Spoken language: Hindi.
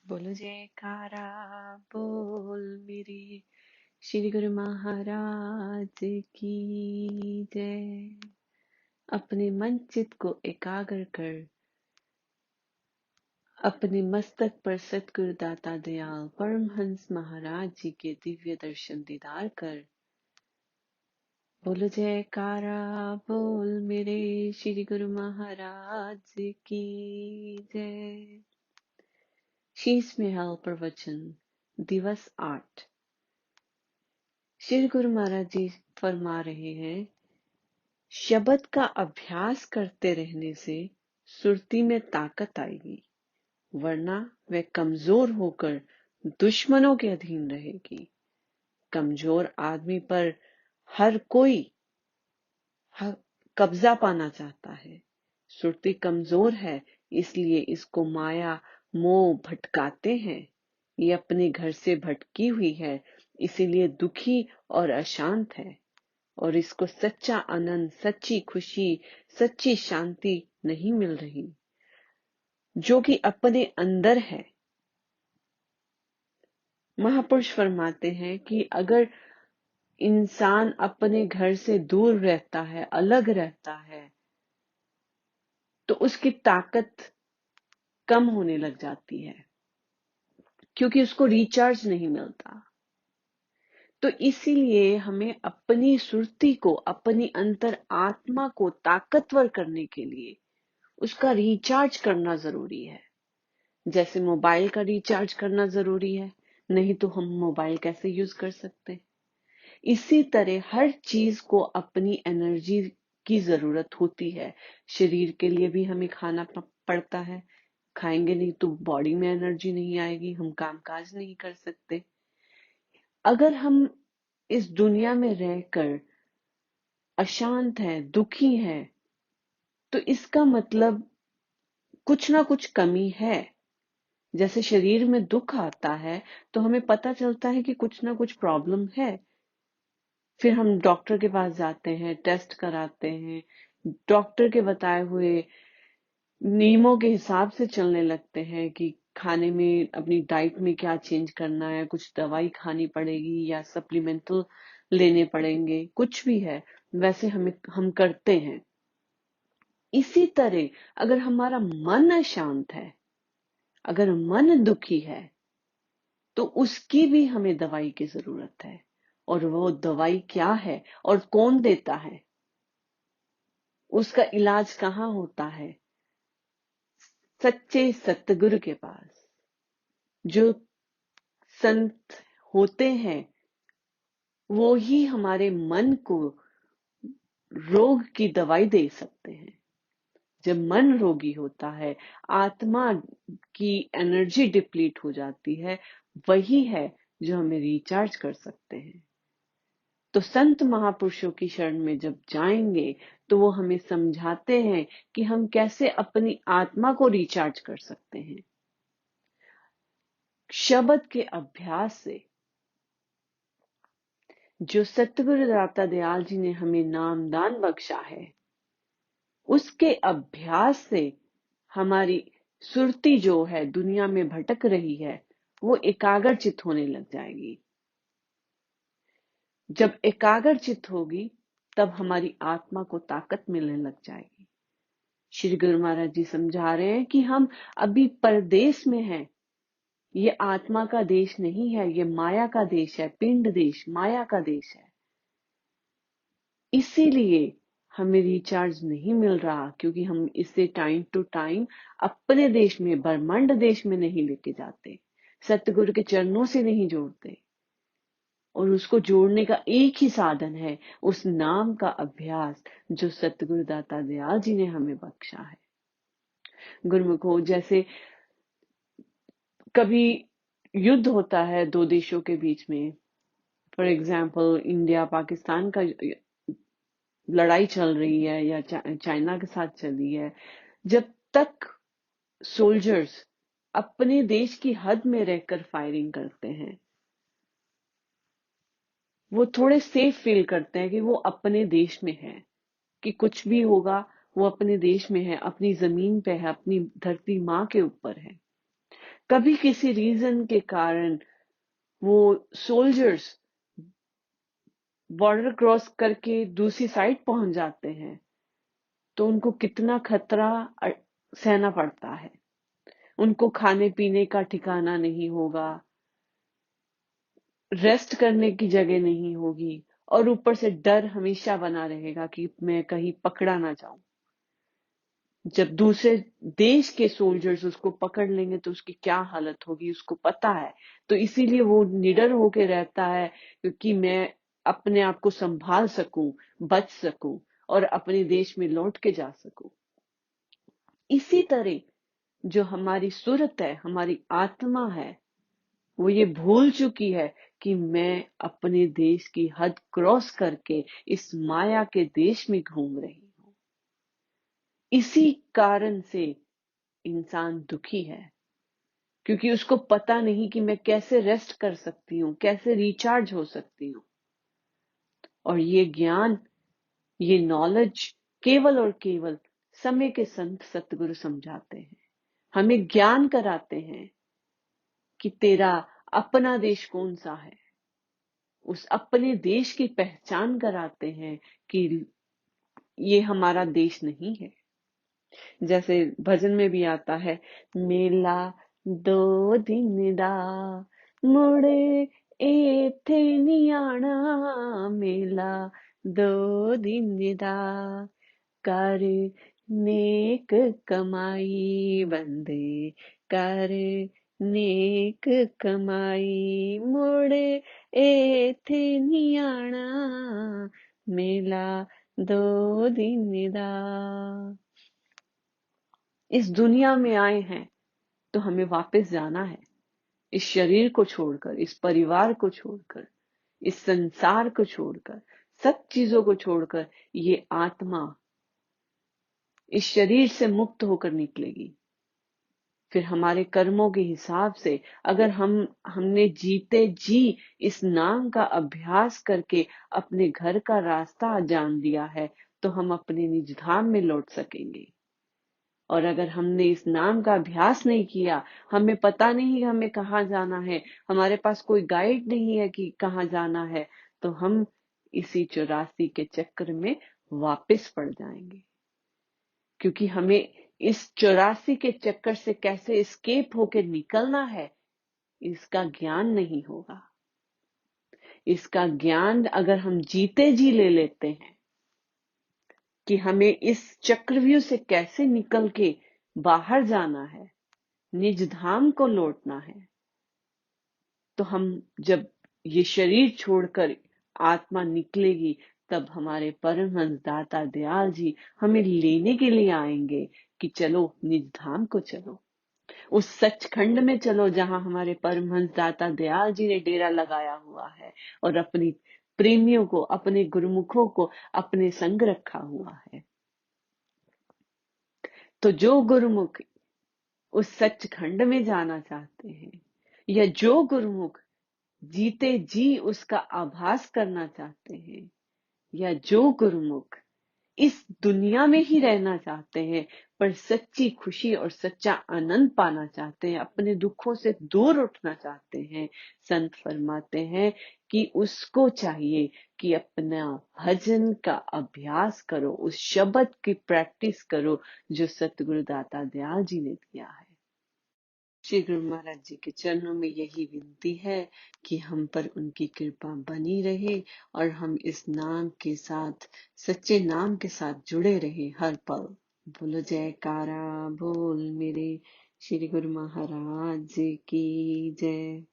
बोलो जयकारा बोल मेरे श्री गुरु महाराज की जय। अपने मन चित को एकाग्र कर अपने मस्तक पर सतगुरु दाता दयाल परमहंस महाराज जी के दिव्य दर्शन दीदार कर। बोलो जयकारा बोल मेरे श्री गुरु महाराज की जय। शीश महल प्रवचन दिवस 8। श्री गुरु महाराज जी फरमा रहे हैं, शब्द का अभ्यास करते रहने से सुरती में ताकत आएगी, वरना वह कमजोर होकर दुश्मनों के अधीन रहेगी। कमजोर आदमी पर हर कोई कब्जा पाना चाहता है। सुरती कमजोर है, इसलिए इसको माया मोह भटकाते हैं। ये अपने घर से भटकी हुई है, इसीलिए दुखी और अशांत है, और इसको सच्चा आनंद, सच्ची खुशी, सच्ची शांति नहीं मिल रही, जो कि अपने अंदर है। महापुरुष फरमाते हैं कि अगर इंसान अपने घर से दूर रहता है, अलग रहता है, तो उसकी ताकत कम होने लग जाती है, क्योंकि उसको रिचार्ज नहीं मिलता। तो इसीलिए हमें अपनी सुरती को, अपनी अंतर आत्मा को ताकतवर करने के लिए उसका रिचार्ज करना जरूरी है। जैसे मोबाइल का रिचार्ज करना जरूरी है, नहीं तो हम मोबाइल कैसे यूज कर सकते हैं। इसी तरह हर चीज को अपनी एनर्जी की जरूरत होती है। शरीर के लिए भी हमें खाना पड़ता है, खाएंगे नहीं तो बॉडी में एनर्जी नहीं आएगी, हम कामकाज नहीं कर सकते। अगर हम इस दुनिया में रहकर अशांत हैं, दुखी हैं, तो इसका मतलब कुछ ना कुछ कमी है। जैसे शरीर में दुख आता है तो हमें पता चलता है कि कुछ ना कुछ प्रॉब्लम है। फिर हम डॉक्टर के पास जाते हैं, टेस्ट कराते हैं, डॉक्टर के बताए हुए नियमों के हिसाब से चलने लगते हैं कि खाने में, अपनी डाइट में क्या चेंज करना है, कुछ दवाई खानी पड़ेगी या सप्लीमेंटल लेने पड़ेंगे, कुछ भी है वैसे हम करते हैं। इसी तरह अगर हमारा मन अशांत है, अगर मन दुखी है, तो उसकी भी हमें दवाई की जरूरत है। और वो दवाई क्या है और कौन देता है, उसका इलाज कहाँ होता है? सच्चे सतगुरु के पास। जो संत होते हैं वो ही हमारे मन को रोग की दवाई दे सकते हैं। जब मन रोगी होता है, आत्मा की एनर्जी डिप्लीट हो जाती है, वही है जो हमें रिचार्ज कर सकते हैं। तो संत महापुरुषों की शरण में जब जाएंगे तो वो हमें समझाते हैं कि हम कैसे अपनी आत्मा को रिचार्ज कर सकते हैं। शब्द के अभ्यास से, जो सतगुरु दाता दयाल जी ने हमें नामदान बख्शा है, उसके अभ्यास से हमारी सुरती जो है दुनिया में भटक रही है, वो एकाग्रचित होने लग जाएगी। जब एकाग्रचित होगी तब हमारी आत्मा को ताकत मिलने लग जाएगी। श्री गुरु महाराज जी समझा रहे हैं कि हम अभी परदेश में हैं। ये आत्मा का देश नहीं है, ये माया का देश है, पिंड देश, माया का देश है। इसीलिए हमें रिचार्ज नहीं मिल रहा, क्योंकि हम इसे टाइम टू टाइम अपने देश में, ब्रह्मांड देश में नहीं लेके जाते, सतगुरु के चरणों से नहीं जोड़ते। और उसको जोड़ने का एक ही साधन है, उस नाम का अभ्यास जो सतगुरु दाता दयाल जी ने हमें बख्शा है। गुरुमुखो, जैसे कभी युद्ध होता है दो देशों के बीच में, फॉर एग्जाम्पल इंडिया पाकिस्तान का लड़ाई चल रही है या चाइना के साथ चली है, जब तक सोल्जर्स अपने देश की हद में रहकर फायरिंग करते हैं, वो थोड़े सेफ फील करते हैं कि वो अपने देश में है, कि कुछ भी होगा वो अपने देश में है, अपनी जमीन पे है, अपनी धरती माँ के ऊपर है। कभी किसी रीजन के कारण वो सोल्जर्स बॉर्डर क्रॉस करके दूसरी साइड पहुंच जाते हैं, तो उनको कितना खतरा सहना पड़ता है। उनको खाने पीने का ठिकाना नहीं होगा, रेस्ट करने की जगह नहीं होगी, और ऊपर से डर हमेशा बना रहेगा कि मैं कहीं पकड़ा ना जाऊं। जब दूसरे देश के सोल्जर्स उसको पकड़ लेंगे तो उसकी क्या हालत होगी उसको पता है। तो इसीलिए वो निडर होके रहता है, क्योंकि मैं अपने आप को संभाल सकूं, बच सकूं और अपने देश में लौट के जा सकूं। इसी तरह जो हमारी सूरत है, हमारी आत्मा है, वो ये भूल चुकी है कि मैं अपने देश की हद क्रॉस करके इस माया के देश में घूम रही हूं। इसी कारण से इंसान दुखी है, क्योंकि उसको पता नहीं कि मैं कैसे रेस्ट कर सकती हूँ, कैसे रिचार्ज हो सकती हूँ। और ये ज्ञान, ये नॉलेज केवल और केवल समय के संत सतगुरु समझाते हैं, हमें ज्ञान कराते हैं कि तेरा अपना देश कौन सा है। उस अपने देश की पहचान कराते हैं कि ये हमारा देश नहीं है। जैसे भजन में भी आता है, मेला दो दिन दा मुड़े एथे नी आना, मेला दो दिन दा कर नेक कमाई बंदे, कर नेक कमाई मुड़े एथे नी आना, मेला दो दिन दा। इस दुनिया में आए हैं तो हमें वापस जाना है। इस शरीर को छोड़कर, इस परिवार को छोड़कर, इस संसार को छोड़कर, सब चीजों को छोड़कर ये आत्मा इस शरीर से मुक्त होकर निकलेगी। फिर हमारे कर्मों के हिसाब से अगर हमने जीते जी इस नाम का अभ्यास करके अपने घर का रास्ता जान लिया है, तो हम अपने निज धाम में लौट सकेंगे। और अगर हमने इस नाम का अभ्यास नहीं किया, हमें पता नहीं हमें कहाँ जाना है, हमारे पास कोई गाइड नहीं है कि कहाँ जाना है, तो हम इसी 84 के चक्कर में वापस पड़ जाएंगे। क्योंकि हमें इस 84 के चक्कर से कैसे एस्केप होकर निकलना है, इसका ज्ञान नहीं होगा। इसका ज्ञान अगर हम जीते जी ले लेते हैं कि हमें इस चक्रव्यूह से कैसे निकल के बाहर जाना है, निज धाम को लौटना है, तो हम जब ये शरीर छोड़कर आत्मा निकलेगी, तब हमारे परमहंस दाता दयाल जी हमें लेने के लिए आएंगे कि चलो निज धाम को चलो, उस सचखंड में चलो जहां हमारे परमहंस दाता दयाल जी ने डेरा लगाया हुआ है और अपनी प्रेमियों को, अपने गुरुमुखों को अपने संग रखा हुआ है। तो जो गुरुमुख उस सचखंड में जाना चाहते हैं, या जो गुरुमुख जीते जी उसका आभास करना चाहते हैं, या जो गुरुमुख इस दुनिया में ही रहना चाहते हैं पर सच्ची खुशी और सच्चा आनंद पाना चाहते हैं, अपने दुखों से दूर उठना चाहते हैं, संत फरमाते हैं कि उसको चाहिए कि अपना भजन का अभ्यास करो, उस शब्द की प्रैक्टिस करो जो सतगुरु दाता दयाल जी ने दिया है। श्री गुरु महाराज जी के चरणों में यही विनती है कि हम पर उनकी कृपा बनी रहे और हम इस नाम के साथ, सच्चे नाम के साथ जुड़े रहे हर पल। बोलो जयकारा बोल मेरे श्री गुरु महाराज की जय।